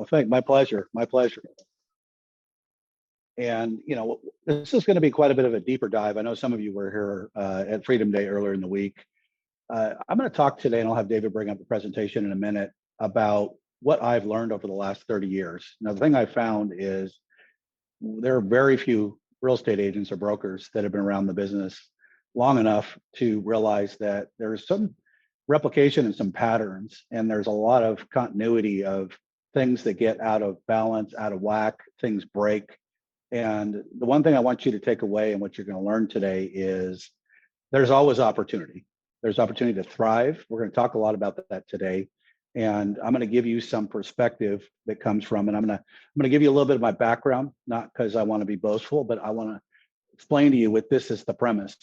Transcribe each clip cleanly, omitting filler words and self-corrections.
Well, my pleasure. My pleasure. And this is going to be quite a bit of a deeper dive. I know some of you were here at Freedom Day earlier in the week. I'm going to talk today, and I'll have David bring up the presentation in a minute, about what I've learned over the last 30 years. Now, the thing I found is there are very few real estate agents or brokers that have been around the business long enough to realize that there's some replication and some patterns, and there's a lot of continuity of things that get out of balance, out of whack, things break. And the one thing I want you to take away and what you're going to learn today is there's always opportunity. There's opportunity to thrive. We're going to talk a lot about that today. And I'm going to give you some perspective that comes from, and I'm going to give you a little bit of my background, not because I want to be boastful, but I want to explain to you with this as the premise.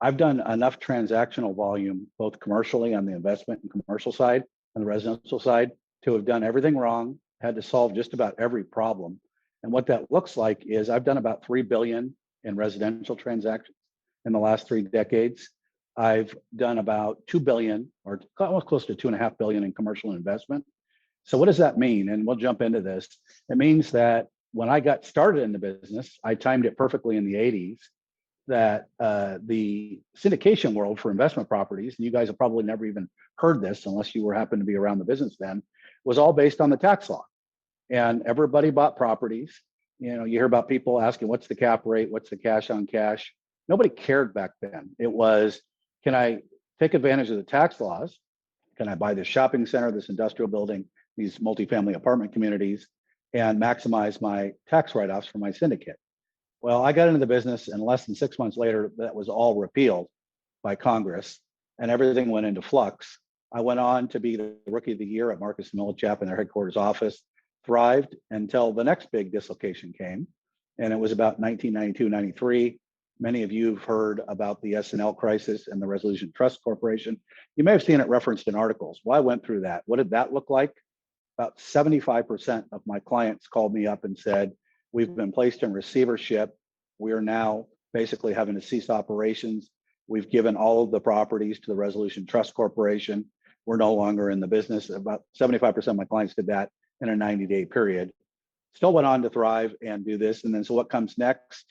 I've done enough transactional volume, both commercially on the investment and commercial side, on the residential side, to have done everything wrong, had to solve just about every problem. And what that looks like is I've done about 3 billion in residential transactions in the last 3 decades. I've done about 2 billion, or almost close to 2.5 billion in commercial investment. So what does that mean? And we'll jump into this. It means that when I got started in the business, I timed it perfectly in the 80s, that the syndication world for investment properties, and you guys have probably never even heard this unless you happened to be around the business then, was all based on the tax law. And everybody bought properties. You hear about people asking, what's the cap rate? What's the cash on cash? Nobody cared back then. It was, can I take advantage of the tax laws? Can I buy this shopping center, this industrial building, these multifamily apartment communities, and maximize my tax write-offs for my syndicate? Well, I got into the business, and less than 6 months later, that was all repealed by Congress, and everything went into flux. I went on to be the Rookie of the Year at Marcus & Millichap in their headquarters office, thrived until the next big dislocation came, and it was about 1992, 93. Many of you have heard about the S&L crisis and the Resolution Trust Corporation. You may have seen it referenced in articles. Well, I went through that. What did that look like? About 75% of my clients called me up and said, we've been placed in receivership. We are now basically having to cease operations. We've given all of the properties to the Resolution Trust Corporation. We're no longer in the business. About 75% of my clients did that in a 90-day period. Still went on to thrive and do this. And then, so what comes next?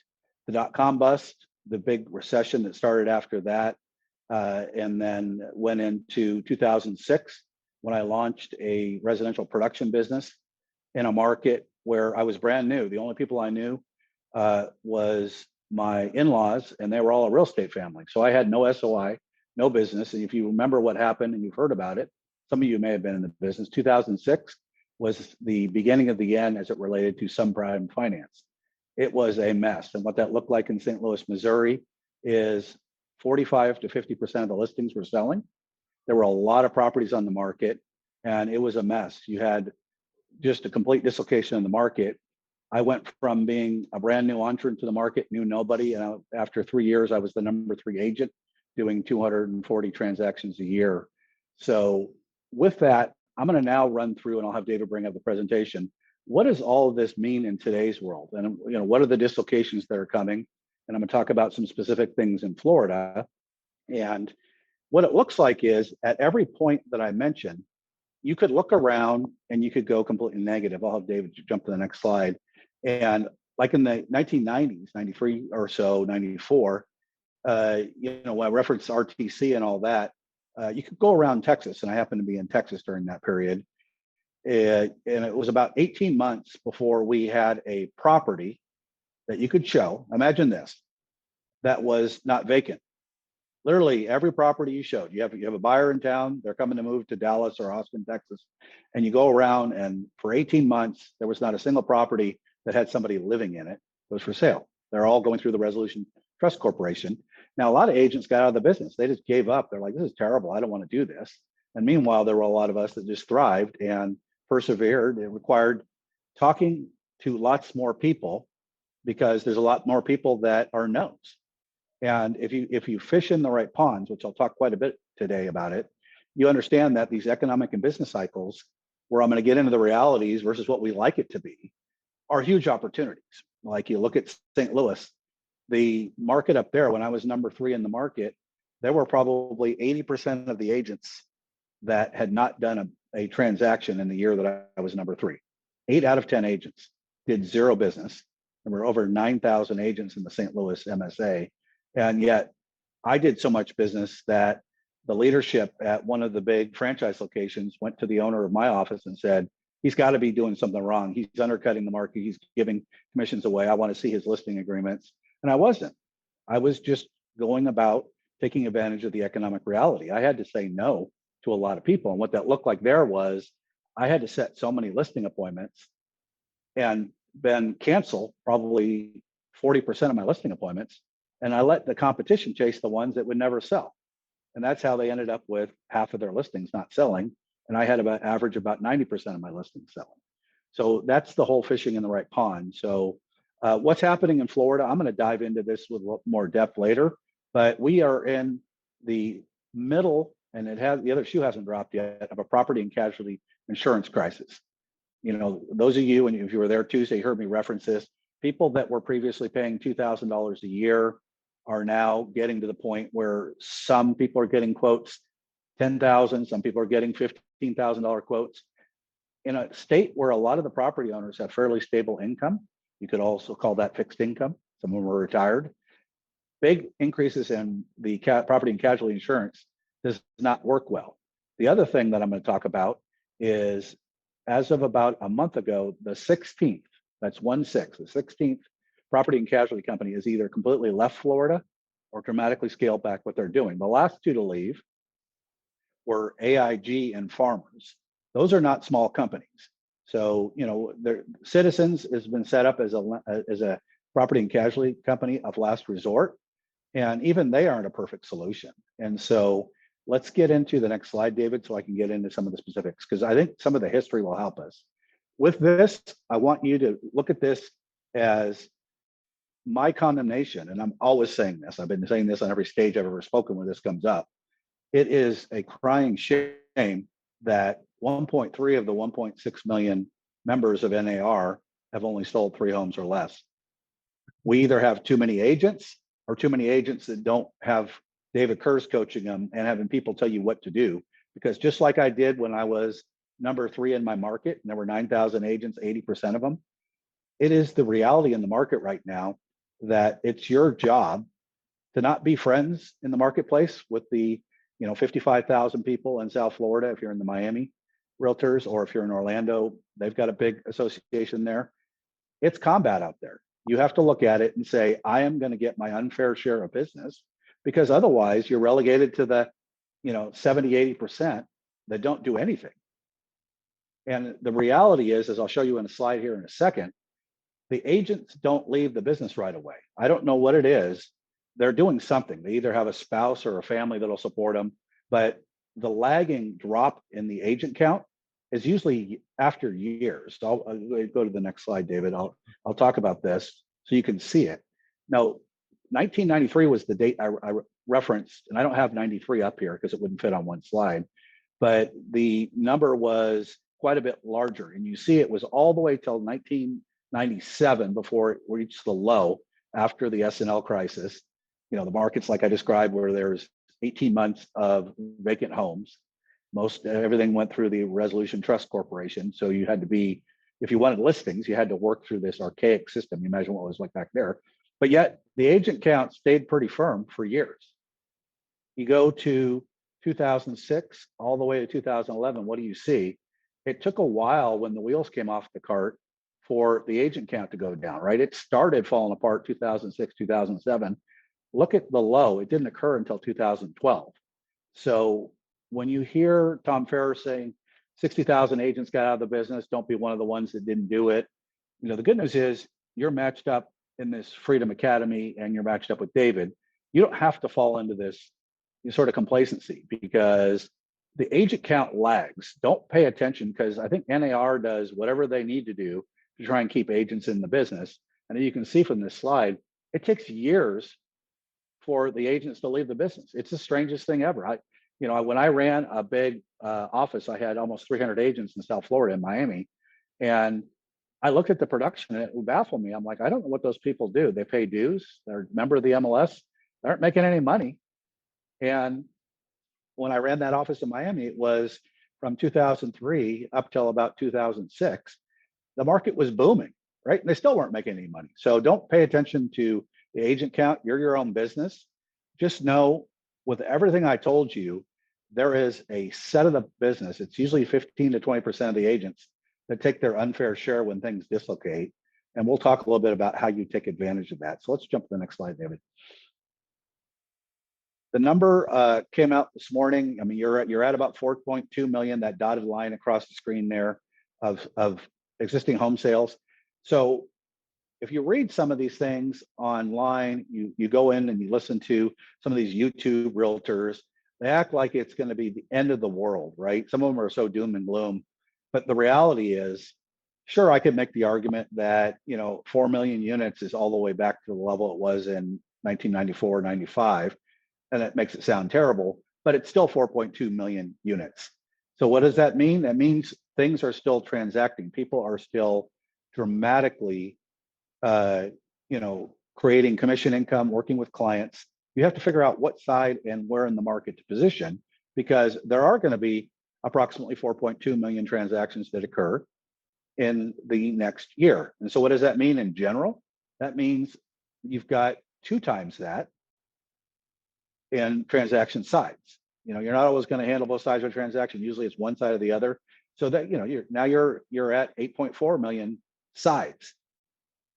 The dot-com bust, the big recession that started after that, and then went into 2006 when I launched a residential production business in a market where I was brand new. The only people I knew was my in-laws, and they were all a real estate family. So I had no SOI, no business. And if you remember what happened and you've heard about it, some of you may have been in the business, 2006 was the beginning of the end as it related to subprime finance. It was a mess. And what that looked like in St. Louis, Missouri is 45 to 50% of the listings were selling. There were a lot of properties on the market, and it was a mess. You had just a complete dislocation in the market. I went from being a brand new entrant to the market, knew nobody. And after 3 years, I was the number 3 agent doing 240 transactions a year. So with that, I'm going to now run through, and I'll have David bring up the presentation. What does all of this mean in today's world? And what are the dislocations that are coming? And I'm going to talk about some specific things in Florida. And what it looks like is at every point that I mentioned, you could look around and you could go completely negative. I'll have David jump to the next slide. And like in the 1990s, 93 or so, 94, when I referenced RTC and all that, you could go around Texas, and I happened to be in Texas during that period. And it was about 18 months before we had a property that you could show. Imagine this, that was not vacant. Literally every property you showed, you have a buyer in town, they're coming to move to Dallas or Austin, Texas, and you go around, and for 18 months, there was not a single property that had somebody living in it. It was for sale. They're all going through the Resolution Trust Corporation. Now, a lot of agents got out of the business. They just gave up. They're like, this is terrible. I don't want to do this. And meanwhile, there were a lot of us that just thrived and persevered. It required talking to lots more people because there's a lot more people that are no's. And if you fish in the right ponds, which I'll talk quite a bit today about it, you understand that these economic and business cycles, where I'm going to get into the realities versus what we like it to be, are huge opportunities. Like you look at St. Louis, the market up there, when I was number 3 in the market, there were probably 80% of the agents that had not done a transaction in the year that I was number 3. 8 out of 10 agents did zero business. And we're over 9,000 agents in the St. Louis MSA. And yet I did so much business that the leadership at one of the big franchise locations went to the owner of my office and said, he's got to be doing something wrong. He's undercutting the market. He's giving commissions away. I want to see his listing agreements. And I wasn't. I was just going about taking advantage of the economic reality. I had to say no to a lot of people. And what that looked like there was I had to set so many listing appointments and then cancel probably 40% of my listing appointments. And I let the competition chase the ones that would never sell. And that's how they ended up with half of their listings not selling. And I had about average about 90% of my listings selling. So that's the whole fishing in the right pond. So what's happening in Florida, I'm going to dive into this with more depth later, but we are in the middle, and the other shoe hasn't dropped yet, of a property and casualty insurance crisis. You know, those of you, and if you were there Tuesday, heard me reference this, people that were previously paying $2,000 a year are now getting to the point where some people are getting quotes $10,000, some people are getting $15,000 quotes. In a state where a lot of the property owners have fairly stable income, you could also call that fixed income. Some of them are retired. Big increases in the property and casualty insurance does not work well. The other thing that I'm going to talk about is, as of about a month ago, the 16th, that's 1/6, the 16th property and casualty company is either completely left Florida or dramatically scaled back what they're doing. The last two to leave were AIG and Farmers. Those are not small companies. So, you know, Citizens has been set up as a property and casualty company of last resort, and even they aren't a perfect solution. And so let's get into the next slide, David, so I can get into some of the specifics, because I think some of the history will help us. With this, I want you to look at this as my condemnation, and I'm always saying this. I've been saying this on every stage I've ever spoken when this comes up. It is a crying shame that 1.3 of the 1.6 million members of NAR have only sold 3 homes or less. We either have too many agents or too many agents that don't have David Kurz coaching them and having people tell you what to do. Because just like I did when I was number 3 in my market, and there were 9,000 agents, 80% of them, it is the reality in the market right now that it's your job to not be friends in the marketplace with the 55,000 people in South Florida, if you're in the Miami realtors, or if you're in Orlando, they've got a big association there. It's combat out there. You have to look at it and say, I am going to get my unfair share of business, because otherwise you're relegated to the 70, 80% that don't do anything. And the reality is, as I'll show you in a slide here in a second, the agents don't leave the business right away. I don't know what it is. They're doing something. They either have a spouse or a family that'll support them, but the lagging drop in the agent count is usually after years. So I'll go to the next slide, David. I'll talk about this so you can see it. Now, 1993 was the date I referenced, and I don't have 93 up here because it wouldn't fit on one slide, but the number was quite a bit larger. And you see it was all the way till 1997 before it reached the low after the S&L crisis. The markets like I described, where there's 18 months of vacant homes. Everything went through the Resolution Trust Corporation. So you had to be, if you wanted listings, you had to work through this archaic system. You imagine what it was like back there. But yet the agent count stayed pretty firm for years. You go to 2006 all the way to 2011, what do you see? It took a while when the wheels came off the cart for the agent count to go down, right? It started falling apart 2006, 2007. Look at the low. It didn't occur until 2012. So when you hear Tom Ferriss saying 60,000 agents got out of the business, don't be one of the ones that didn't do it. The good news is you're matched up in this Freedom Academy and you're matched up with David. You don't have to fall into this sort of complacency, because the agent count lags. Don't pay attention, because I think NAR does whatever they need to do to try and keep agents in the business. And you can see from this slide, it takes years for the agents to leave the business. It's the strangest thing ever. When I ran a big office, I had almost 300 agents in South Florida and Miami. And I looked at the production and it baffled me. I'm like, I don't know what those people do. They pay dues. They're a member of the MLS. They aren't making any money. And when I ran that office in Miami, it was from 2003 up till about 2006. the market was booming, right? And they still weren't making any money. So don't pay attention to the agent count. You're your own business. Just know with everything I told you, there is a set of the business. It's usually 15 to 20% of the agents that take their unfair share when things dislocate. And we'll talk a little bit about how you take advantage of that. So let's jump to the next slide, David. The number came out this morning. I mean, you're at about 4.2 million, that dotted line across the screen there of existing home sales. So if you read some of these things online, you go in and you listen to some of these YouTube realtors, they act like it's going to be the end of the world, right? Some of them are so doom and gloom. But the reality is, sure, I could make the argument that, 4 million units is all the way back to the level it was in 1994, 95. And that makes it sound terrible, but it's still 4.2 million units. So what does that mean? That means things are still transacting. People are still dramatically, creating commission income, working with clients. You have to figure out what side and where in the market to position, because there are going to be approximately 4.2 million transactions that occur in the next year. And so what does that mean in general? That means you've got 2 times that in transaction sides. You're not always going to handle both sides of a transaction. Usually it's one side or the other. So that, you're at 8.4 million sides.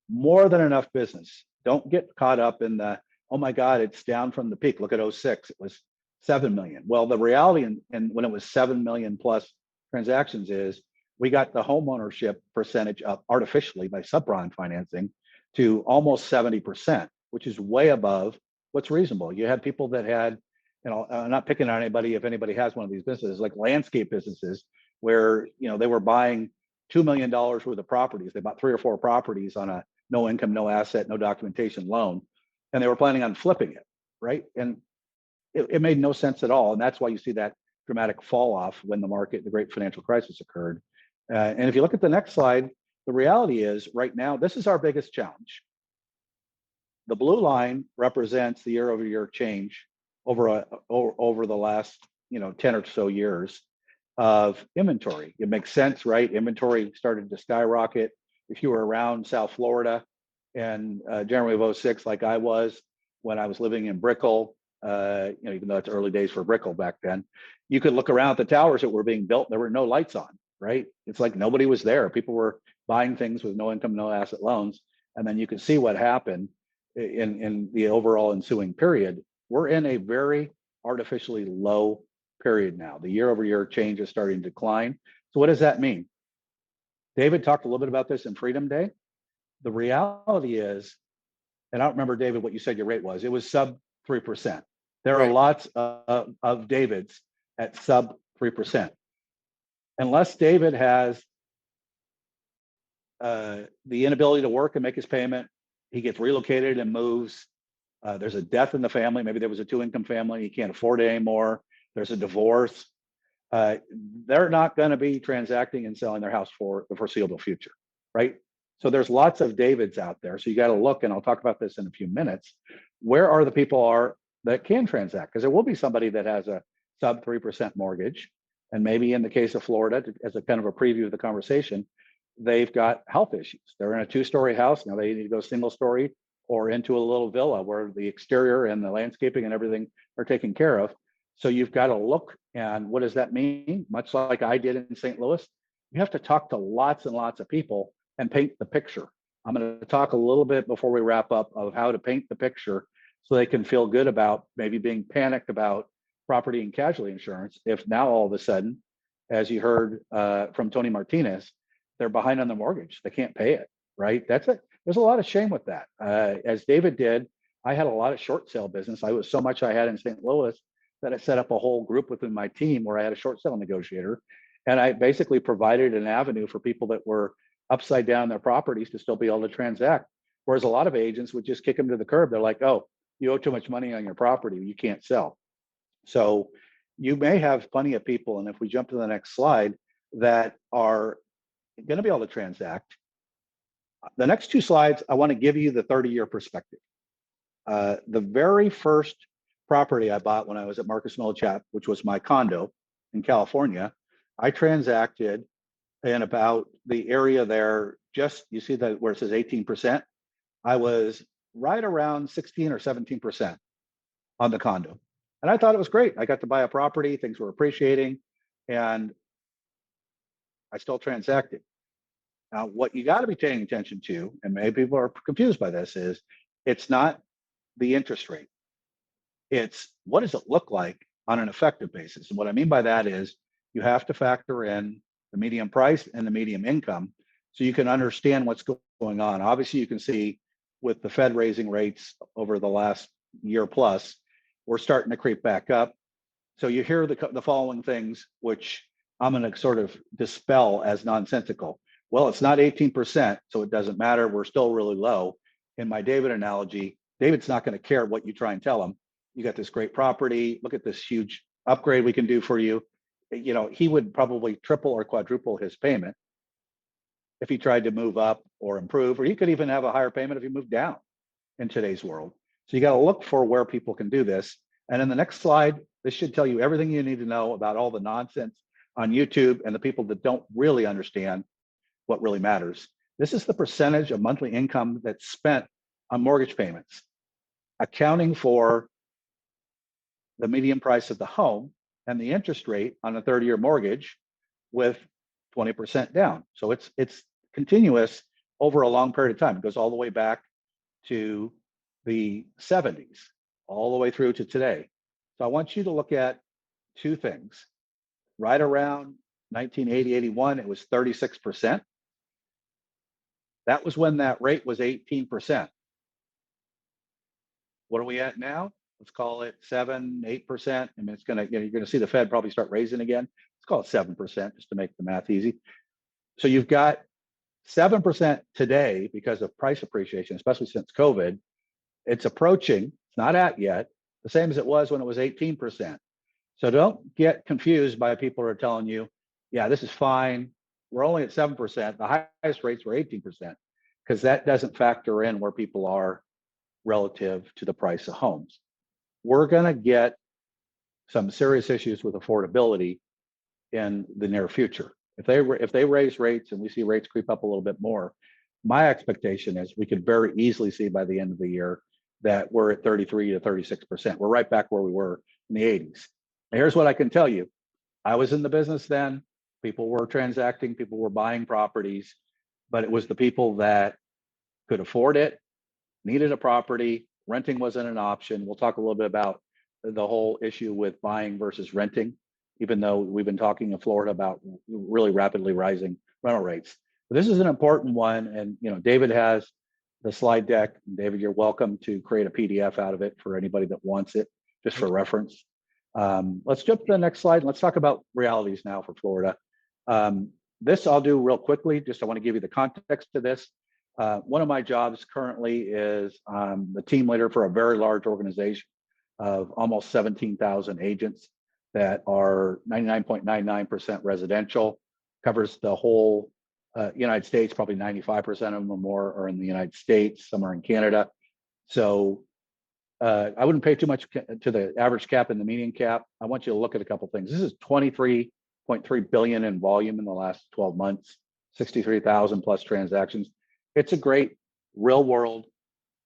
More than enough business. Don't get caught up in the, oh my God, it's down from the peak. Look at 06, it was 7 million. Well, the reality and when it was 7 million plus transactions is we got the home ownership percentage up artificially by subprime financing to almost 70%, which is way above what's reasonable. You had people that had, I'm not picking on anybody if anybody has one of these businesses, like landscape businesses, where they were buying $2 million worth of properties. They bought 3 or 4 properties on a no income, no asset, no documentation loan, and they were planning on flipping it, right? And it made no sense at all. And that's why you see that dramatic fall off when the great financial crisis occurred. And if you look at the next slide, the reality is right now, this is our biggest challenge. The blue line represents the year-over-year change over the last 10 or so years of inventory. It makes sense, right? Inventory started to skyrocket. If you were around South Florida and January of 06, like I was when I was living in Brickell, even though it's early days for Brickell back then, you could look around at the towers that were being built. There were no lights on, right? It's like nobody was there. People were buying things with no income, no asset loans. And then you could see what happened in the overall ensuing period. We're in a very artificially low period now. The year-over-year change is starting to decline. So what does that mean? David talked a little bit about this in Freedom Day. The reality is, and I don't remember, David, what you said your rate was. It was sub 3%. There are lots of Davids at sub 3%. Unless David has the inability to work and make his payment, he gets relocated and moves. There's a death in the family. Maybe there was a 2-income family. He can't afford it anymore. There's a divorce. They're not going to be transacting and selling their house for the foreseeable future, right? So there's lots of Davids out there. So you got to look, and I'll talk about this in a few minutes. Where are the people that can transact? Because there will be somebody that has a sub 3% mortgage. And maybe in the case of Florida, as a kind of a preview of the conversation, they've got health issues. They're in a 2-story house. Now they need to go single story or into a little villa where the exterior and the landscaping and everything are taken care of. So you've got to look, and what does that mean? Much like I did in St. Louis, you have to talk to lots and lots of people and paint the picture. I'm going to talk a little bit before we wrap up of how to paint the picture so they can feel good about maybe being panicked about property and casualty insurance. If now all of a sudden, as you heard from Tony Martinez, they're behind on the mortgage, they can't pay it, right? That's it. There's a lot of shame with that. As David did, I had a lot of short sale business. I was so much I had in St. Louis that I set up a whole group within my team where I had a short sale negotiator. And I basically provided an avenue for people that were upside down their properties to still be able to transact. Whereas a lot of agents would just kick them to the curb. They're like, oh, you owe too much money on your property, you can't sell. So you may have plenty of people, and if we jump to the next slide, that are going to be able to transact. The next 2 slides, I want to give you the 30-year perspective. The very first property I bought when I was at Marcus Millichap, which was my condo in California, I transacted and about the area there, just you see that where it says 18%, I was right around 16 or 17% on the condo. And I thought it was great. I got to buy a property, things were appreciating, and I still transacted. Now, what you got to be paying attention to, and maybe people are confused by this, is it's not the interest rate. It's what does it look like on an effective basis? And what I mean by that is you have to factor in the median price and the median income so you can understand what's going on. Obviously, you can see with the Fed raising rates over the last year plus, we're starting to creep back up. So you hear the following things, which I'm going to sort of dispel as nonsensical. Well, it's not 18%, so it doesn't matter. We're still really low. In my David analogy, David's not going to care what you try and tell him. You got this great property. Look at this huge upgrade we can do for you. You know, he would probably triple or quadruple his payment if he tried to move up or improve, or he could even have a higher payment if he moved down in today's world. So you got to look for where people can do this. And in the next slide, this should tell you everything you need to know about all the nonsense on YouTube and the people that don't really understand what really matters. This is the percentage of monthly income that's spent on mortgage payments, accounting for the median price of the home and the interest rate on a 30-year mortgage with 20% down. So it's continuous over a long period of time. It goes all the way back to the 70s, all the way through to today. So I want you to look at two things. Right around 1980, 81, it was 36%. That was when that rate was 18%. What are we at now? Let's call it 7, 8%. I mean, it's gonna, you're gonna see the Fed probably start raising again. Let's call it 7% just to make the math easy. So you've got 7% today because of price appreciation, especially since COVID. It's approaching, it's not at yet, the same as it was when it was 18%. So don't get confused by people who are telling you, yeah, this is fine. We're only at 7%. The highest rates were 18%, because that doesn't factor in where people are relative to the price of homes. We're going to get some serious issues with affordability in the near future. If they raise rates and we see rates creep up a little bit more, my expectation is we could very easily see by the end of the year that we're at 33 to 36%. We're right back where we were in the 80s. And here's what I can tell you. I was in the business then. People were transacting, people were buying properties, but it was the people that could afford it, needed a property, renting wasn't an option. We'll talk a little bit about the whole issue with buying versus renting, even though we've been talking in Florida about really rapidly rising rental rates. But this is an important one. And, you know, David has the slide deck. David, you're welcome to create a PDF out of it for anybody that wants it, just for reference. Let's jump to the next slide. Let's talk about realities now for Florida. This I'll do real quickly. Just I want to give you the context to this. One of my jobs currently is the team leader for a very large organization of almost 17,000 agents that are 99.99% residential, covers the whole United States. Probably 95% of them or more are in the United States, some are in Canada. So I wouldn't pay too much to the average cap and the median cap. I want you to look at a couple things. This is 23.3 billion in volume in the last 12 months, 63,000 plus transactions. It's a great real world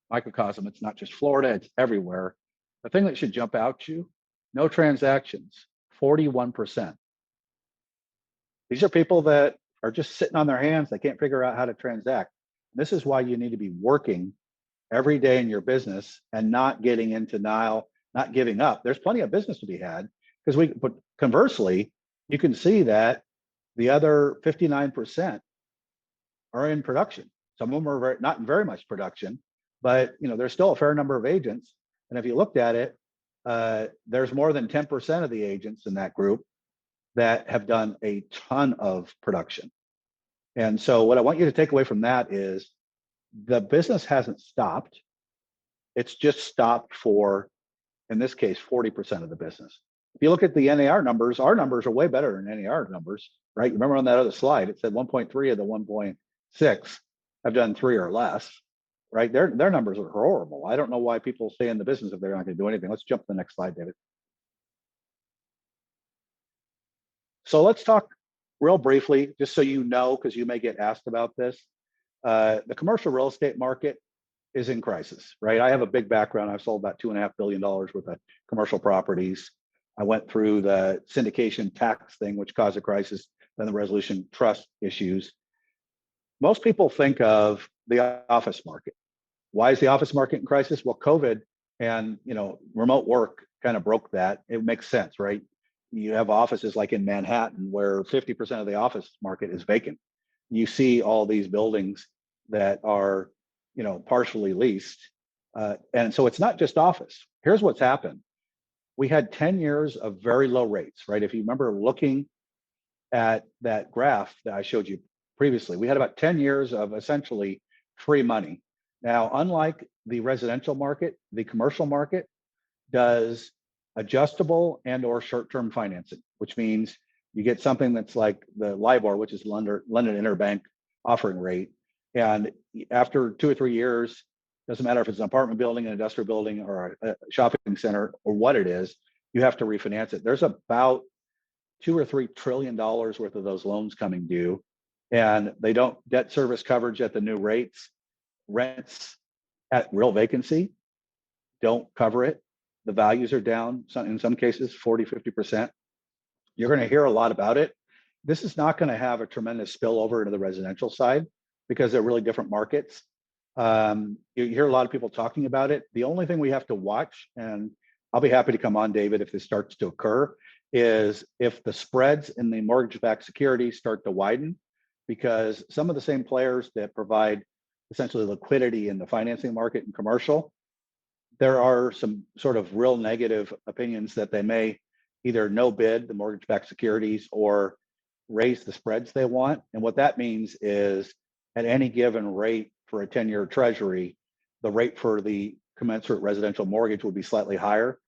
microcosm. It's not just Florida, it's everywhere. The thing that should jump out to you, no transactions, 41%. These are people that are just sitting on their hands. They can't figure out how to transact. This is why you need to be working every day in your business and not getting into denial, not giving up. There's plenty of business to be had, but conversely, you can see that the other 59% are in production. Some of them are not in very much production, but you know, there's still a fair number of agents. And if you looked at it, there's more than 10% of the agents in that group that have done a ton of production. And so what I want you to take away from that is the business hasn't stopped. It's just stopped for, in this case, 40% of the business. If you look at the NAR numbers, our numbers are way better than NAR numbers, right? Remember on that other slide, it said 1.3 of the 1.6 have done 3 or less, right? Their numbers are horrible. I don't know why people stay in the business if they're not going to do anything. Let's jump to the next slide, David. So let's talk real briefly, just so you know, because you may get asked about this, the commercial real estate market is in crisis, right? I have a big background. I've sold about $2.5 billion worth of commercial properties. I went through the syndication tax thing, which caused a crisis, then the resolution trust issues. Most people think of the office market. Why is the office market in crisis? Well, COVID and remote work kind of broke that. It makes sense, right? You have offices like in Manhattan where 50% of the office market is vacant. You see all these buildings that are partially leased. And so it's not just office. Here's what's happened. We had 10 years of very low rates, right? If you remember looking at that graph that I showed you previously, we had about 10 years of essentially free money. Now, unlike the residential market, the commercial market does adjustable and or short-term financing, which means you get something that's like the LIBOR, which is London Interbank offering rate. And after 2 or 3 years, doesn't matter if it's an apartment building, an industrial building, or a shopping center, or what it is, you have to refinance it. There's about $2 or $3 trillion worth of those loans coming due, and they don't debt service coverage at the new rates. Rents at real vacancy don't cover it. The values are down, in some cases, 40, 50%. You're going to hear a lot about it. This is not going to have a tremendous spillover into the residential side because they're really different markets. You hear a lot of people talking about it. The only thing we have to watch, and I'll be happy to come on, David, if this starts to occur, is if the spreads in the mortgage-backed securities start to widen, because some of the same players that provide essentially liquidity in the financing market and commercial, there are some sort of real negative opinions that they may either no bid the mortgage-backed securities or raise the spreads they want. And what that means is at any given rate for a 10-year treasury, the rate for the commensurate residential mortgage will be slightly higher.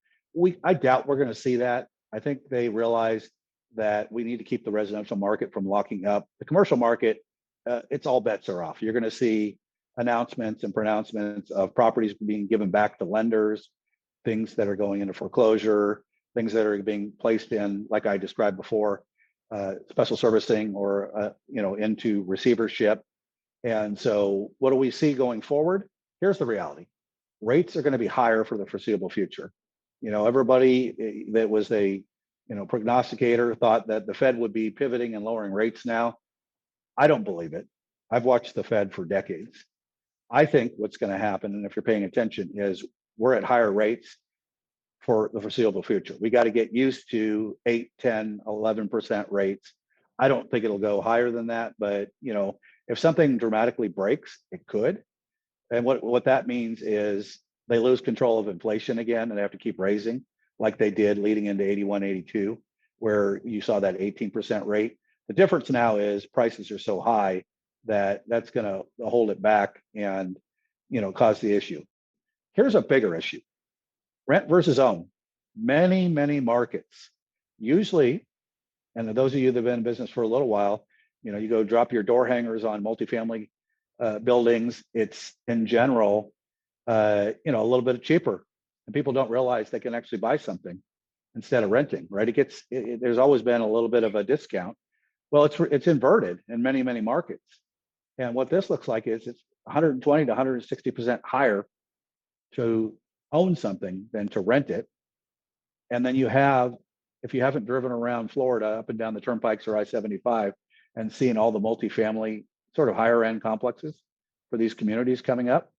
I doubt we're going to see that. I think they realize that we need to keep the residential market from locking up. The commercial market, it's all bets are off. You're going to see announcements and pronouncements of properties being given back to lenders, things that are going into foreclosure, things that are being placed in, like I described before, special servicing or into receivership. And so what do we see going forward? Here's the reality. Rates are going to be higher for the foreseeable future. Everybody that was a prognosticator thought that the Fed would be pivoting and lowering rates now. I don't believe it. I've watched the Fed for decades. I think what's going to happen, and if you're paying attention, is we're at higher rates for the foreseeable future. We got to get used to 8, 10, 11% rates. I don't think it'll go higher than that, but if something dramatically breaks, it could. And what that means is they lose control of inflation again, and they have to keep raising like they did leading into 81, 82, where you saw that 18% rate. The difference now is prices are so high that that's going to hold it back and cause the issue. Here's a bigger issue: rent versus own. Many markets, usually, and those of you that have been in business for a little while, you go drop your door hangers on multifamily buildings. It's in general a little bit cheaper, and people don't realize they can actually buy something instead of renting, right? There's always been a little bit of a discount. Well, it's inverted in many markets. And what this looks like is it's 120 to 160% higher to own something than to rent it. And then if you haven't driven around Florida up and down the turnpikes or I-75 and seen all the multifamily sort of higher end complexes for these communities coming up,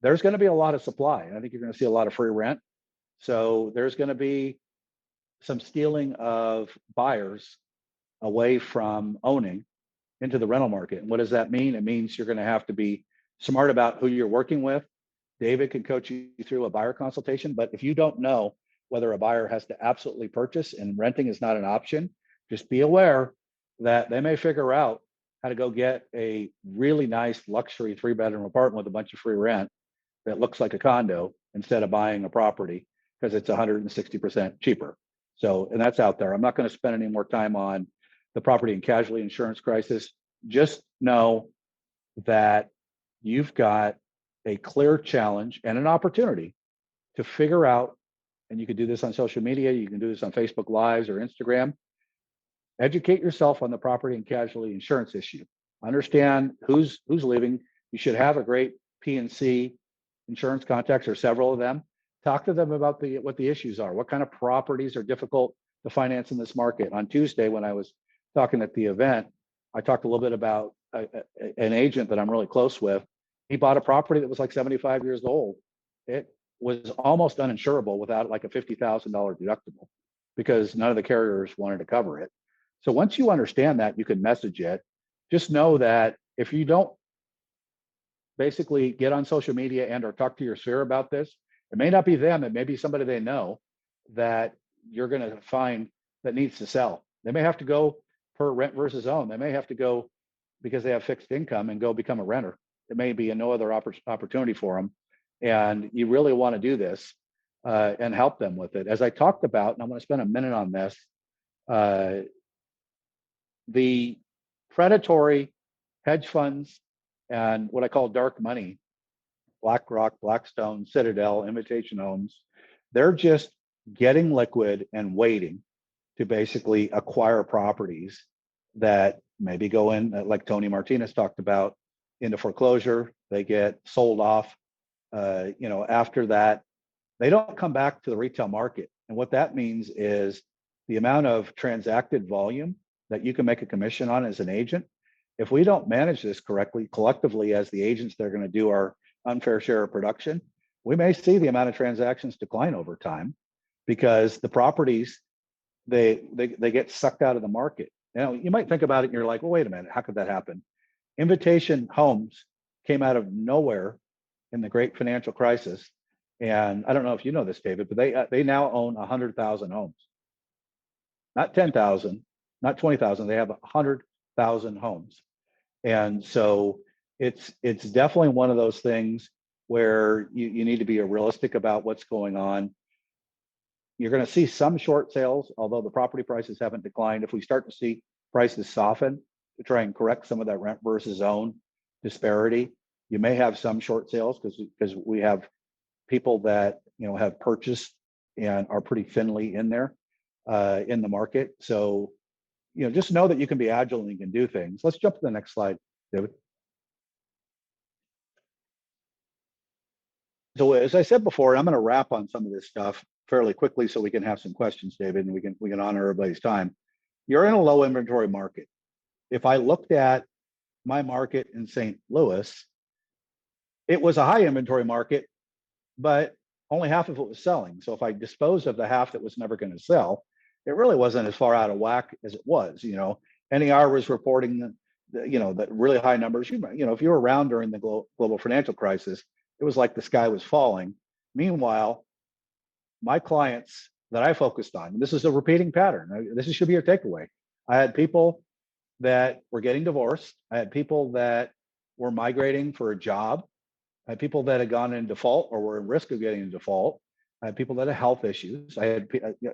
there's going to be a lot of supply. I think you're going to see a lot of free rent. So there's going to be some stealing of buyers away from owning into the rental market. And what does that mean? It means you're going to have to be smart about who you're working with. David can coach you through a buyer consultation, but if you don't know whether a buyer has to absolutely purchase and renting is not an option, just be aware that they may figure out how to go get a really nice luxury 3-bedroom apartment with a bunch of free rent that looks like a condo instead of buying a property because it's 160% cheaper. So, and that's out there. I'm not going to spend any more time on the property and casualty insurance crisis. Just know that you've got a clear challenge and an opportunity to figure out, and you can do this on social media, you can do this on Facebook Lives or Instagram, educate yourself on the property and casualty insurance issue. Understand who's leaving. You should have a great P&C insurance contacts or several of them. Talk to them about what the issues are. What kind of properties are difficult to finance in this market? On Tuesday, when I was talking at the event, I talked a little bit about an agent that I'm really close with. He bought a property that was like 75 years old. It was almost uninsurable without like a $50,000 deductible because none of the carriers wanted to cover it. So once you understand that, you can message it. Just know that if you don't basically get on social media and or talk to your sphere about this, it may not be them, it may be somebody they know that you're going to find that needs to sell. They may have to go per rent versus own. They may have to go because they have fixed income and go become a renter. It may be no other opportunity for them. And you really want to do this and help them with it. As I talked about, and I'm going to spend a minute on this, the predatory hedge funds and what I call dark money, BlackRock, Blackstone, Citadel, Invitation Homes, they're just getting liquid and waiting to basically acquire properties that maybe go in, like Tony Martinez talked about, into foreclosure. They get sold off. After that, they don't come back to the retail market. And what that means is the amount of transacted volume that you can make a commission on as an agent. If we don't manage this correctly, collectively as the agents that are going to do our unfair share of production, we may see the amount of transactions decline over time because the properties, they get sucked out of the market. You might think about it and you're like, well, wait a minute, how could that happen? Invitation Homes came out of nowhere in the great financial crisis. And I don't know if you know this, David, but they now own 100,000 homes. Not 10,000, not 20,000, they have 100,000 homes. And so it's definitely one of those things where you need to be realistic about what's going on. You're going to see some short sales, although the property prices haven't declined. If we start to see prices soften to try and correct some of that rent versus own disparity, you may have some short sales because we have people that have purchased and are pretty thinly in there in the market. So just know that you can be agile and you can do things. Let's jump to the next slide, David. So as I said before, I'm going to wrap on some of this stuff fairly quickly so we can have some questions, David, and we can honor everybody's time. You're in a low inventory market. If I looked at my market in St. Louis, it was a high inventory market, but only half of it was selling. So if I disposed of the half that was never going to sell, it really wasn't as far out of whack as it was. NER was reporting the really high numbers. If you were around during the global financial crisis, it was like the sky was falling. Meanwhile, my clients that I focused on, and this is a repeating pattern. This should be your takeaway. I had people that were getting divorced. I had people that were migrating for a job. I had people that had gone in default or were at risk of getting in default. I had people that had health issues. I had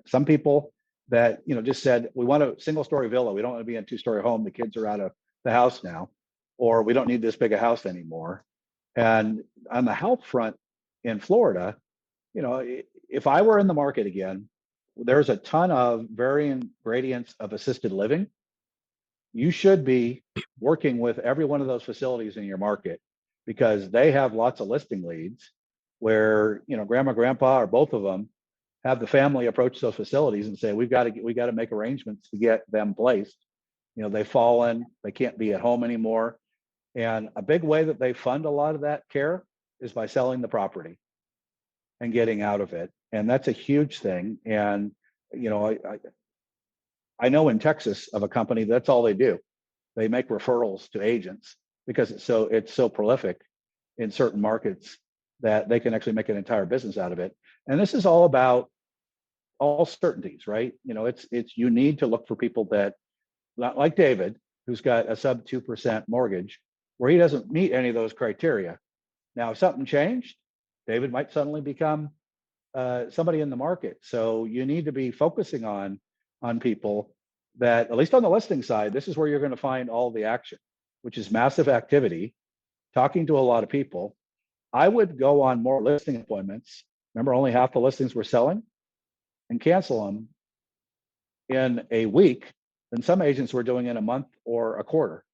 some people that just said, we want a single-story villa. We don't want to be in a two-story home. The kids are out of the house now, or we don't need this big a house anymore. And on the health front in Florida, if I were in the market again, there's a ton of varying gradients of assisted living. You should be working with every one of those facilities in your market because they have lots of listing leads where, grandma, grandpa, or both of them have the family approach those facilities and say, we got to make arrangements to get them placed. They've fallen, they can't be at home anymore. And a big way that they fund a lot of that care is by selling the property and getting out of it. And that's a huge thing. And, I know in Texas of a company, that's all they do. They make referrals to agents because it's so prolific in certain markets that they can actually make an entire business out of it. And this is all about all certainties, right? You need to look for people that, not like David, who's got a sub 2% mortgage, where he doesn't meet any of those criteria. Now, if something changed, David might suddenly become somebody in the market. So you need to be focusing on people that, at least on the listing side, this is where you're going to find all the action, which is massive activity, talking to a lot of people. I would go on more listing appointments. Remember, only half the listings were selling, and cancel them in a week And some agents were doing in a month or a quarter.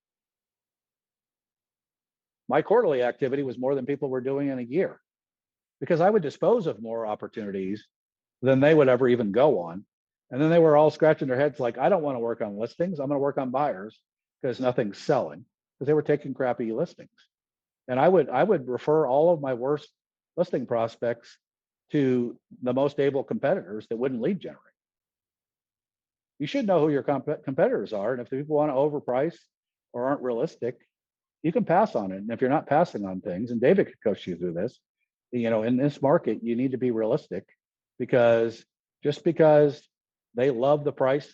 My quarterly activity was more than people were doing in a year, because I would dispose of more opportunities than they would ever even go on. And then they were all scratching their heads like, I don't want to work on listings. I'm going to work on buyers because nothing's selling, because they were taking crappy listings. And I would refer all of my worst listing prospects to the most able competitors that wouldn't lead generate. You should know who your competitors are. And if the people want to overprice or aren't realistic, you can pass on it. And if you're not passing on things, and David could coach you through this, in this market, you need to be realistic, because just because they love the price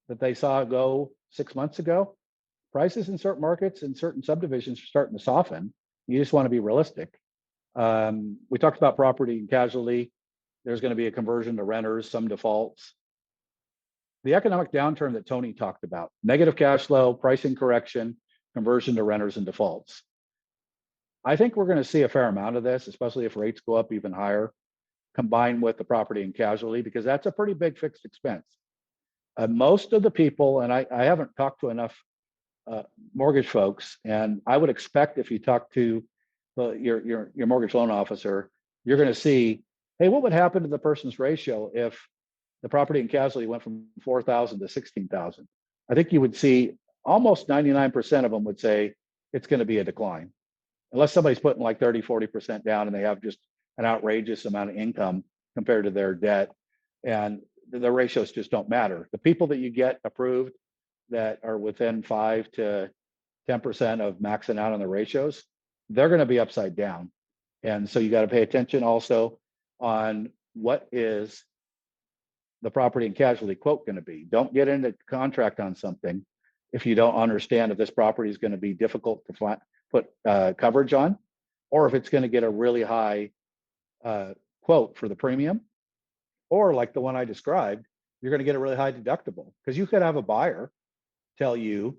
that they saw go 6 months ago, prices in certain markets and certain subdivisions are starting to soften. You just want to be realistic. We talked about property and casualty. There's going to be a conversion to renters, some defaults. The economic downturn that Tony talked about, negative cash flow, pricing correction, conversion to renters and defaults. I think we're going to see a fair amount of this, especially if rates go up even higher, combined with the property and casualty, because that's a pretty big fixed expense. Most of the people, and I haven't talked to enough mortgage folks, and I would expect if you talk to your mortgage loan officer, you're going to see, hey, what would happen to the person's ratio if the property and casualty went from 4,000 to 16,000? I think you would see almost 99% of them would say it's going to be a decline, unless somebody's putting like 30, 40% down and they have just an outrageous amount of income compared to their debt. And the ratios just don't matter. The people that you get approved that are within 5 to 10% of maxing out on the ratios, they're going to be upside down. And so you got to pay attention also on what is the property and casualty quote going to be. Don't get into contract on something if you don't understand if this property is going to be difficult to put coverage on, or if it's going to get a really high quote for the premium, or like the one I described, you're going to get a really high deductible, because you could have a buyer tell you,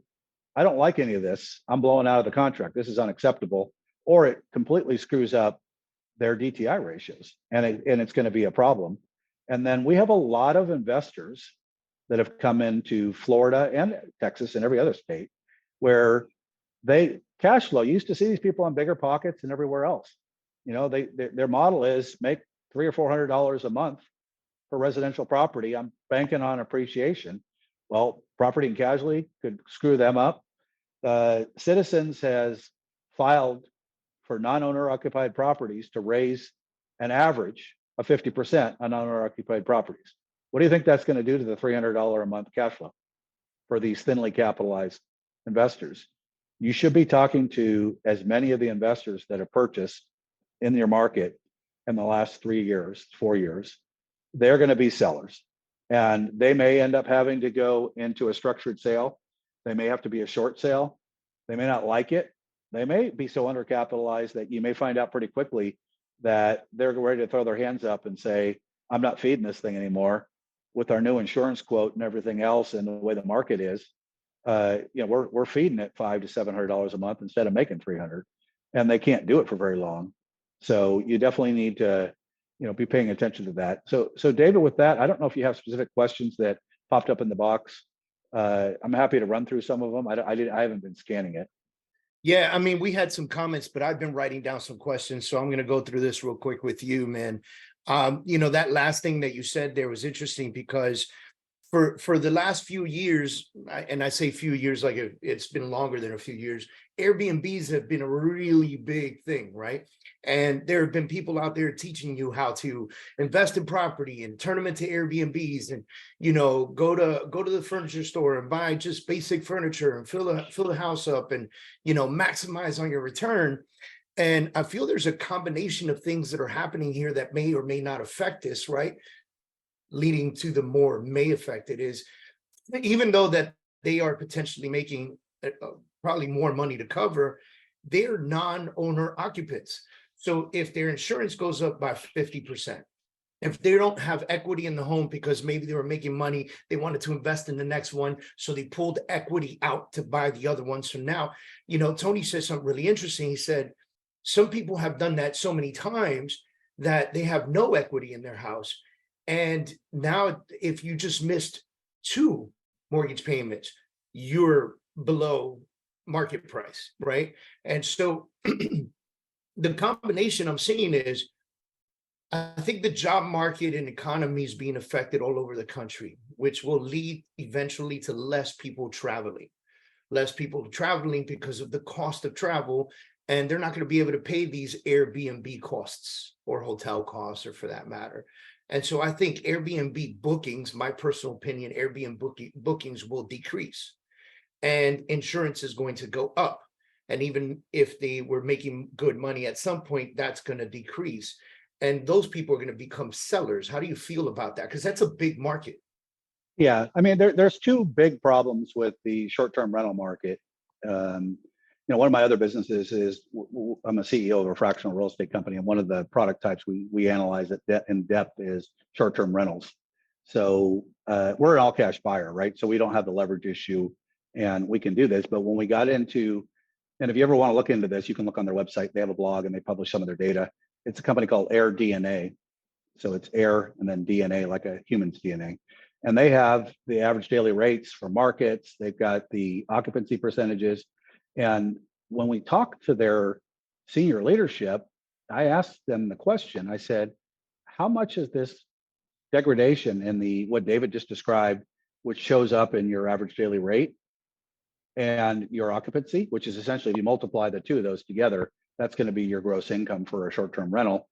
I don't like any of this, I'm blowing out of the contract, this is unacceptable, or it completely screws up their DTI ratios, and it's going to be a problem. And then we have a lot of investors that have come into Florida and Texas and every other state where they cash flow. You used to see these people on bigger pockets and everywhere else. Their model is make $300 or $400 a month for residential property. I'm banking on appreciation. Well, property and casualty could screw them up. Citizens has filed for non-owner occupied properties to raise an average of 50% on non-owner occupied properties. What do you think that's going to do to the $300 a month cash flow for these thinly capitalized investors? You should be talking to as many of the investors that have purchased in your market in the last 3 years, 4 years. They're going to be sellers, and they may end up having to go into a structured sale. They may have to be a short sale. They may not like it. They may be so undercapitalized that you may find out pretty quickly that they're ready to throw their hands up and say, I'm not feeding this thing anymore. With our new insurance quote and everything else and the way the market is, we're feeding it $500 to $700 a month instead of making $300, and they can't do it for very long. So you definitely need to, be paying attention to that. So David, with that, I don't know if you have specific questions that popped up in the box. I'm happy to run through some of them. I haven't been scanning it. Yeah, I mean, we had some comments, but I've been writing down some questions, so I'm going to go through this real quick with you, man. That last thing that you said there was interesting, because for the last few years, and I say few years like it's been longer than a few years, Airbnbs have been a really big thing, right? And there have been people out there teaching you how to invest in property and turn them into Airbnbs, and go to the furniture store and buy just basic furniture and fill the house up and maximize on your return. And I feel there's a combination of things that are happening here that may or may not affect this, right? Leading to the more may affect it is, even though that they are potentially making probably more money to cover, they're non-owner occupants. So if their insurance goes up by 50%, if they don't have equity in the home because maybe they were making money, they wanted to invest in the next one, so they pulled equity out to buy the other one. So now, Tony said something really interesting. He said, some people have done that so many times that they have no equity in their house. And now if you just missed 2 mortgage payments, you're below market price, right? And so the combination I'm seeing is, I think the job market and economy is being affected all over the country, which will lead eventually to less people traveling because of the cost of travel, and they're not going to be able to pay these Airbnb costs or hotel costs, or for that matter. And so I think Airbnb bookings, my personal opinion, Airbnb bookings will decrease, and insurance is going to go up. And even if they were making good money at some point, that's going to decrease. And those people are going to become sellers. How do you feel about that? Because that's a big market. Yeah, I mean, there's two big problems with the short-term rental market. One of my other businesses is I'm a CEO of a fractional real estate company, and one of the product types we analyze in depth is short-term rentals. So we're an all-cash buyer, right? So we don't have the leverage issue, and we can do this. But when we got into, and if you ever want to look into this, you can look on their website. They have a blog and they publish some of their data. It's a company called Air DNA. So it's Air and then DNA, like a human's DNA. And they have the average daily rates for markets. They've got the occupancy percentages. And when we talked to their senior leadership, I asked them the question. I said, how much is this degradation in what David just described, which shows up in your average daily rate and your occupancy, which is essentially, if you multiply the two of those together, that's going to be your gross income for a short-term rental,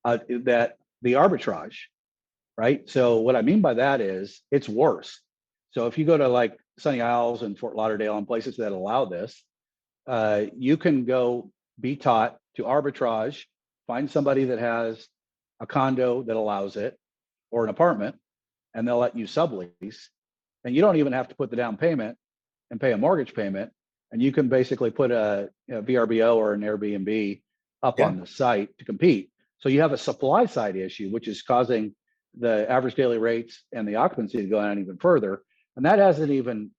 that the arbitrage, right? So what I mean by that is it's worse. So if you go to like Sunny Isles and Fort Lauderdale and places that allow this, you can go be taught to arbitrage, find somebody that has a condo that allows it or an apartment, and they'll let you sublease. And you don't even have to put the down payment and pay a mortgage payment. And you can basically put a VRBO or an Airbnb up on the site to compete. So you have a supply side issue, which is causing the average daily rates and the occupancy to go down even further. And that hasn't even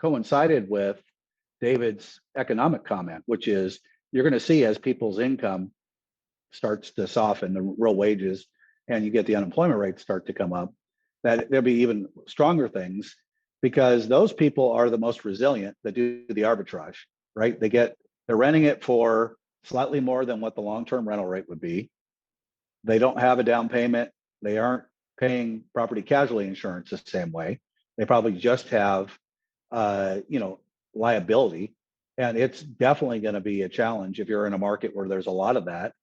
coincided with David's economic comment, which is you're going to see as people's income starts to soften, the real wages, and you get the unemployment rates start to come up, that there'll be even stronger things, because those people are the most resilient that do the arbitrage, right? They're renting it for slightly more than what the long-term rental rate would be. They don't have a down payment. They aren't paying property casualty insurance the same way. They probably just have, liability. And it's definitely going to be a challenge if you're in a market where there's a lot of that.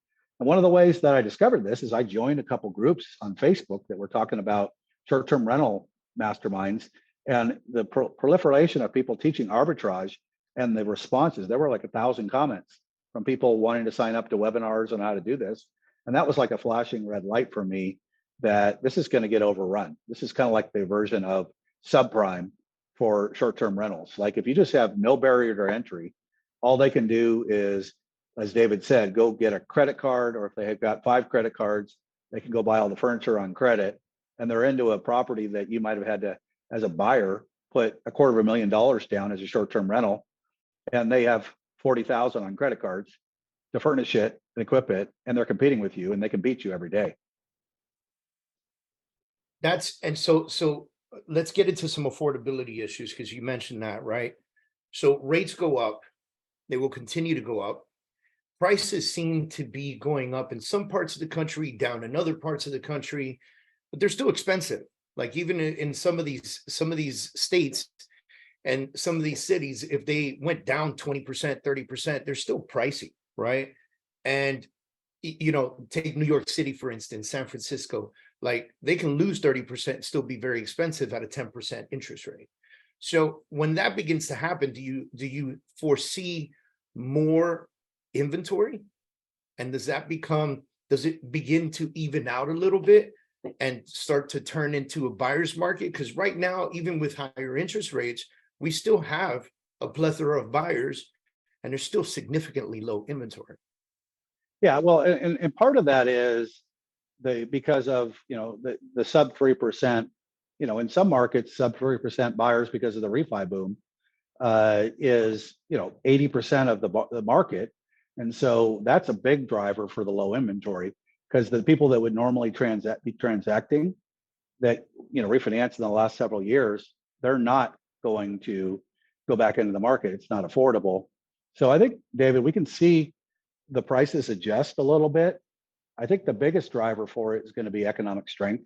And one of the ways that I discovered this is I joined a couple groups on Facebook that were talking about short-term rental masterminds, and the proliferation of people teaching arbitrage and the responses. There were like 1,000 comments from people wanting to sign up to webinars on how to do this. And that was like a flashing red light for me that this is going to get overrun. This is kind of like the version of subprime for short-term rentals. Like if you just have no barrier to entry, all they can do is, as David said, go get a credit card, or if they have got 5 credit cards, they can go buy all the furniture on credit, and they're into a property that you might have had to, as a buyer, put $250,000 down as a short-term rental, and they have 40,000 on credit cards to furnish it and equip it, and they're competing with you, and they can beat you every day. So let's get into some affordability issues, because you mentioned that, right? So rates go up, they will continue to go up. Prices seem to be going up in some parts of the country, down in other parts of the country, but they're still expensive. Like even in some of these states and some of these cities, if they went down 20%, 30%, they're still pricey, right? And take New York City, for instance, San Francisco, like they can lose 30% and still be very expensive at a 10% interest rate. So when that begins to happen, do you foresee more inventory? And does it begin to even out a little bit and start to turn into a buyer's market? Because right now, even with higher interest rates, we still have a plethora of buyers, and there's still significantly low inventory. Yeah, well, and part of that is because of the sub 3%. In some markets, sub 3% buyers, because of the refi boom, is 80% of the market, and so that's a big driver for the low inventory, because the people that would normally be transacting that refinance in the last several years, they're not going to go back into the market. It's not affordable. So I think, David, we can see the prices adjust a little bit. I think the biggest driver for it is going to be economic strength.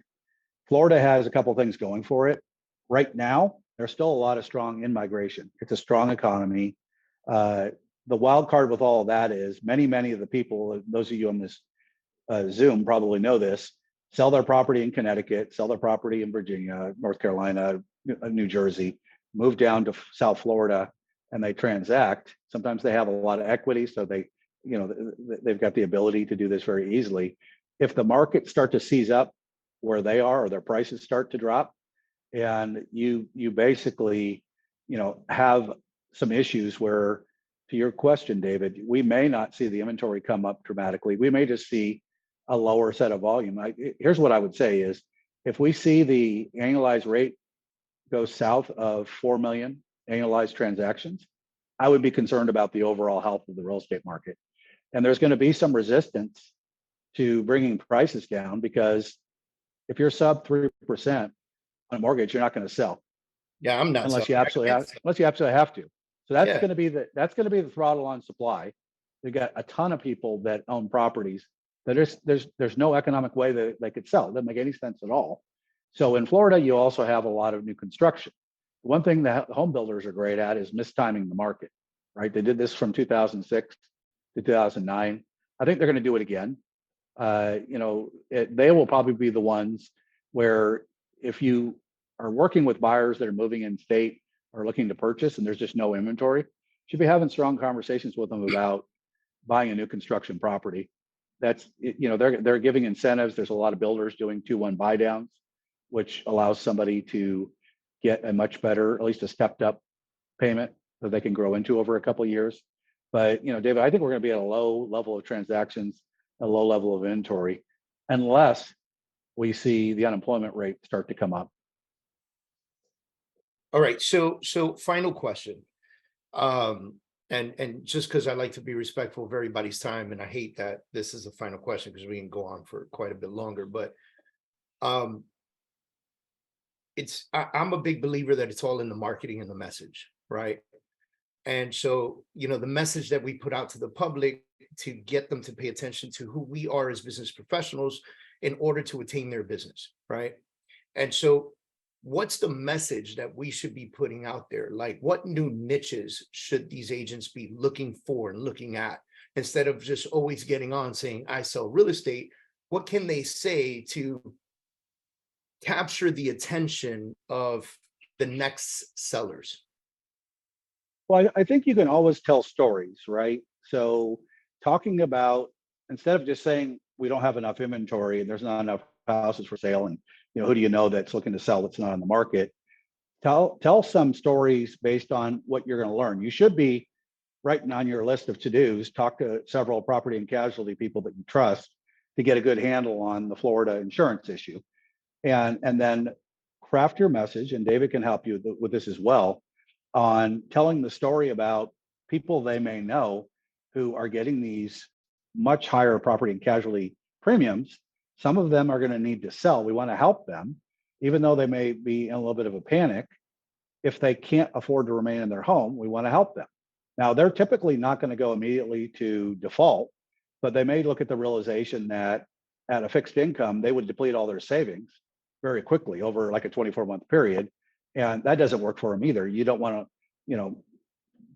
Florida has a couple of things going for it. Right now, there's still a lot of strong in-migration. It's a strong economy. The wild card with all of that is many of the people, those of you on this Zoom probably know this, sell their property in Connecticut, sell their property in Virginia, North Carolina, New Jersey, move down to South Florida, and they transact. Sometimes they have a lot of equity, so they've got the ability to do this very easily. If the markets start to seize up where they are, or their prices start to drop, and you basically have some issues where, to your question, David, we may not see the inventory come up dramatically. We may just see a lower set of volume. Here's what I would say is, if we see the annualized rate go south of 4 million annualized transactions, I would be concerned about the overall health of the real estate market. And there's going to be some resistance to bringing prices down, because if you're sub 3% on a mortgage, you're not going to sell. Yeah, I'm not unless you absolutely have to. So that's going to be the throttle on supply. We've got a ton of people that own properties that there's no economic way that they could sell. It doesn't make any sense at all. So in Florida, you also have a lot of new construction. One thing that home builders are great at is mistiming the market, right? They did this from 2006 to 2009. I think they're going to do it again. They will probably be the ones where, if you are working with buyers that are moving in state or looking to purchase and there's just no inventory, you should be having strong conversations with them about buying a new construction property. That's, they're giving incentives. There's a lot of builders doing 2-1 buy downs, which allows somebody to get a much better, at least a stepped up payment that they can grow into over a couple of years. But, David, I think we're going to be at a low level of transactions, a low level of inventory, unless we see the unemployment rate start to come up. All right. So final question. And just because I like to be respectful of everybody's time, and I hate that this is a final question because we can go on for quite a bit longer, but I'm a big believer that it's all in the marketing and the message, right? And so, the message that we put out to the public to get them to pay attention to who we are as business professionals in order to attain their business, right? And so what's the message that we should be putting out there? Like, what new niches should these agents be looking for and looking at, instead of just always getting on saying, I sell real estate? What can they say to capture the attention of the next sellers? Well, I think you can always tell stories, right? So talking about, instead of just saying we don't have enough inventory and there's not enough houses for sale, and who do you know that's looking to sell that's not on the market, tell some stories based on what you're going to learn. You should be writing on your list of to-dos, talk to several property and casualty people that you trust to get a good handle on the Florida insurance issue, and then craft your message. And David can help you with this as well, on telling the story about people they may know who are getting these much higher property and casualty premiums. Some of them are going to need to sell. We want to help them, even though they may be in a little bit of a panic. If they can't afford to remain in their home, we want to help them. Now, they're typically not going to go immediately to default, but they may look at the realization that at a fixed income, they would deplete all their savings very quickly over like a 24-month period. And that doesn't work for them either. You don't want to,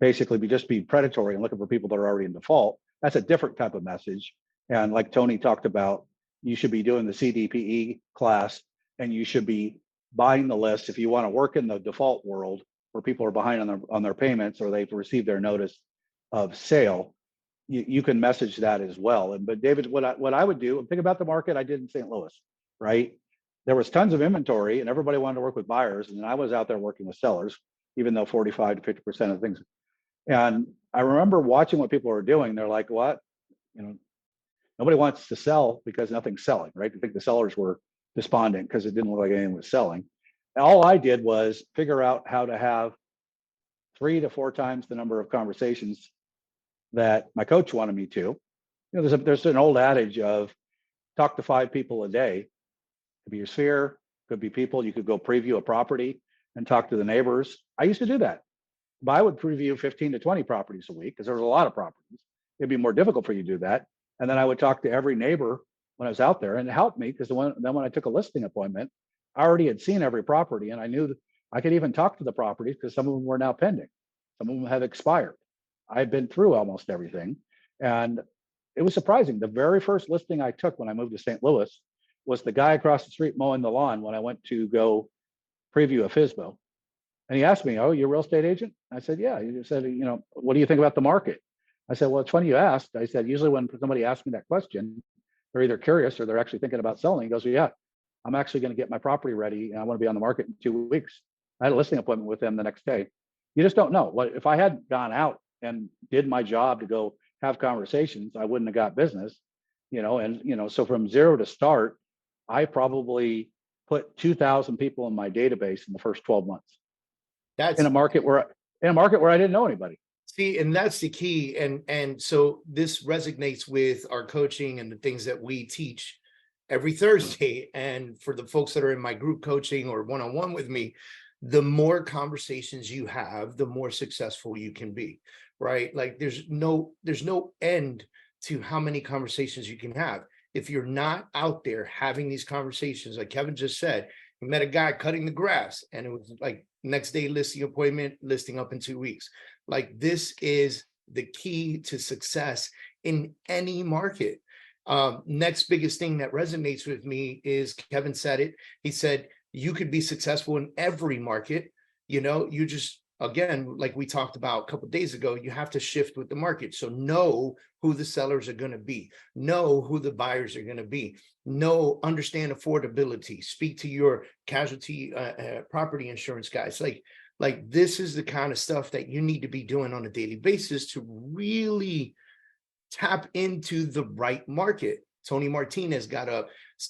basically just be predatory and looking for people that are already in default. That's a different type of message. And like Tony talked about, you should be doing the CDPE class, and you should be buying the list if you want to work in the default world where people are behind on their payments, or they've received their notice of sale. You can message that as well. But David, what I would do, think about the market I did in St. Louis, right? There was tons of inventory and everybody wanted to work with buyers. And then I was out there working with sellers, even though 45 to 50% of things. And I remember watching what people were doing. They're like, what? Nobody wants to sell because nothing's selling, right? I think the sellers were despondent because it didn't look like anything was selling. And all I did was figure out how to have 3 to 4 times the number of conversations that my coach wanted me to. There's an old adage of talk to 5 people a day. Could be your sphere, could be people. You could go preview a property. and talk to the neighbors. I used to do that. But I would preview 15 to 20 properties a week because there was a lot of properties. It'd be more difficult for you to do that. And then I would talk to every neighbor when I was out there, and it helped me because then when I took a listing appointment, I already had seen every property, and I knew that I could even talk to the properties because some of them were now pending. Some of them have expired. I've been through almost everything. And it was surprising. The very first listing I took when I moved to St. Louis was the guy across the street mowing the lawn when I went to go preview a FSBO. And he asked me, "Oh, you're a real estate agent?" I said, "Yeah." He said, "What do you think about the market?" I said, "Well, it's funny you asked." I said, "Usually when somebody asks me that question, they're either curious or they're actually thinking about selling." He goes, "Well, yeah, I'm actually going to get my property ready and I want to be on the market in 2 weeks." I had a listing appointment with him the next day. You just don't know. What if I hadn't gone out and did my job to go have conversations, I wouldn't have got business, so from zero to start, I probably put 2,000 people in my database in the first 12 months That's in a market where I didn't know anybody. See, and that's the key. And so this resonates with our coaching and the things that we teach every Thursday. And for the folks that are in my group coaching or one-on-one with me, the more conversations you have, the more successful you can be, right? Like there's no end to how many conversations you can have. If you're not out there having these conversations, like Kevin just said, we met a guy cutting the grass and it was like next day listing appointment, listing up in 2 weeks. Like this is the key to success in any market. Next biggest thing that resonates with me is Kevin said it. He said, you could be successful in every market. You just, again, like we talked about a couple of days ago, you have to shift with the market. So know who the sellers are going to be, know who the buyers are going to be, understand affordability, speak to your casualty property insurance guys. Like this is the kind of stuff that you need to be doing on a daily basis to really tap into the right market. Tony Martinez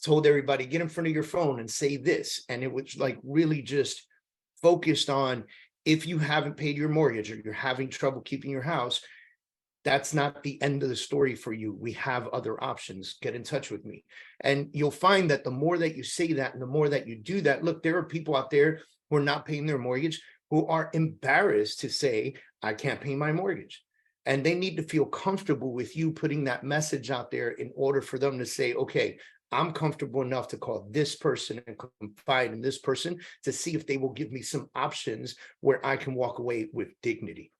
told everybody, get in front of your phone and say this. And it was like really just focused on, if you haven't paid your mortgage or you're having trouble keeping your house, that's not the end of the story for you. We have other options. Get in touch with me. And you'll find that the more that you say that and the more that you do that, look, there are people out there who are not paying their mortgage, who are embarrassed to say, I can't pay my mortgage. And they need to feel comfortable with you putting that message out there in order for them to say, okay, I'm comfortable enough to call this person and confide in this person to see if they will give me some options where I can walk away with dignity.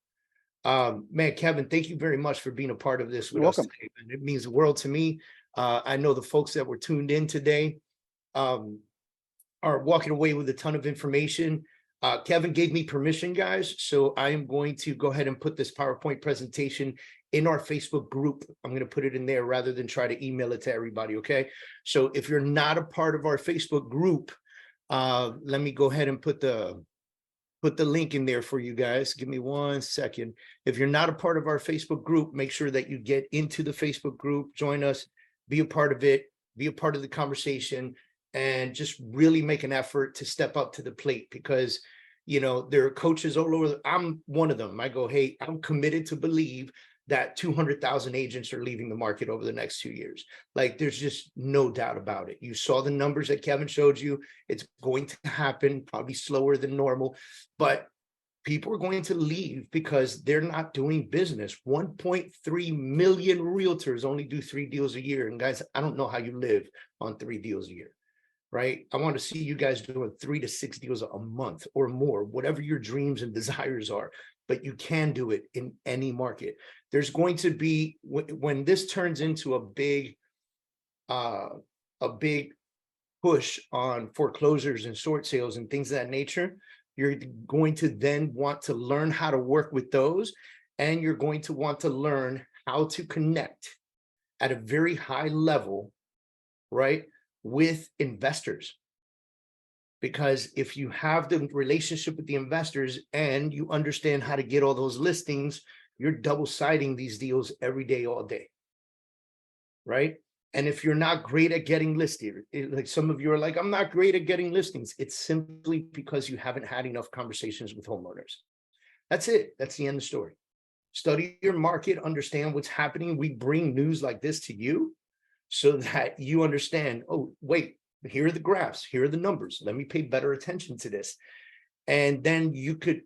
Man, Kevin, thank you very much for being a part of this with us today. And it means the world to me. I know the folks that were tuned in today are walking away with a ton of information. Kevin gave me permission, guys, so I am going to go ahead and put this PowerPoint presentation in our Facebook group. I'm going to put it in there rather than try to email it to everybody, okay? So if you're not a part of our Facebook group, let me go ahead and put the link in there for you guys. Give me 1 second. If you're not a part of our Facebook group, make sure that you get into the Facebook group, join us, be a part of it, be a part of the conversation, and just really make an effort to step up to the plate because, there are coaches all over. I'm one of them. I go, hey, I'm committed to believe that 200,000 agents are leaving the market over the next 2 years. Like there's just no doubt about it. You saw the numbers that Kevin showed you. It's going to happen, probably slower than normal, but people are going to leave because they're not doing business. 1.3 million realtors only do 3 deals a year. And guys, I don't know how you live on 3 deals a year. Right? I want to see you guys doing 3 to 6 deals a month or more, whatever your dreams and desires are, but you can do it in any market. There's going to be, when this turns into a big push on foreclosures and short sales and things of that nature, you're going to then want to learn how to work with those. And you're going to want to learn how to connect at a very high level, right? With investors. Because if you have the relationship with the investors and you understand how to get all those listings, you're double siding these deals every day, all day. Right? And if you're not great at getting listed, like some of you are like, I'm not great at getting listings. It's simply because you haven't had enough conversations with homeowners. That's it. That's the end of the story. Study your market, understand what's happening. We bring news like this to you so that you understand, oh, wait, here are the graphs, here are the numbers. Let me pay better attention to this. And then you could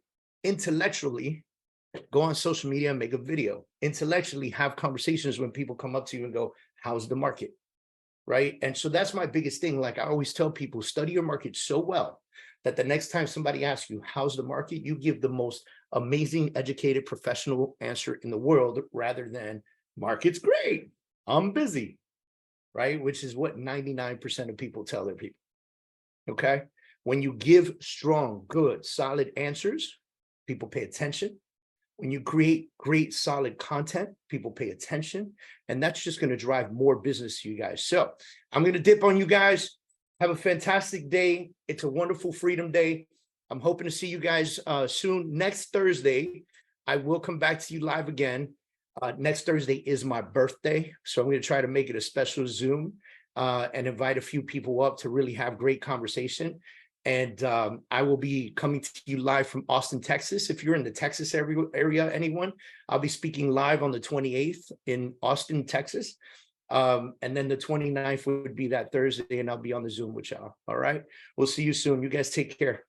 intellectually go on social media and make a video, intellectually have conversations when people come up to you and go, how's the market? Right. And so that's my biggest thing. Like I always tell people, study your market so well that the next time somebody asks you, how's the market? You give the most amazing, educated, professional answer in the world rather than market's great, I'm busy. Right. Which is what 99% of people tell their people. Okay. When you give strong, good, solid answers, people pay attention. When you create great, solid content, people pay attention, and that's just going to drive more business to you guys. So I'm going to dip on you guys. Have a fantastic day. It's a wonderful Freedom Day. I'm hoping to see you guys soon. Next Thursday, I will come back to you live again. Next Thursday is my birthday, so I'm going to try to make it a special Zoom and invite a few people up to really have great conversation. And I will be coming to you live from Austin, Texas. If you're in the Texas area, anyone, I'll be speaking live on the 28th in Austin, Texas. And then the 29th would be that Thursday, and I'll be on the Zoom with y'all. All right. We'll see you soon. You guys take care.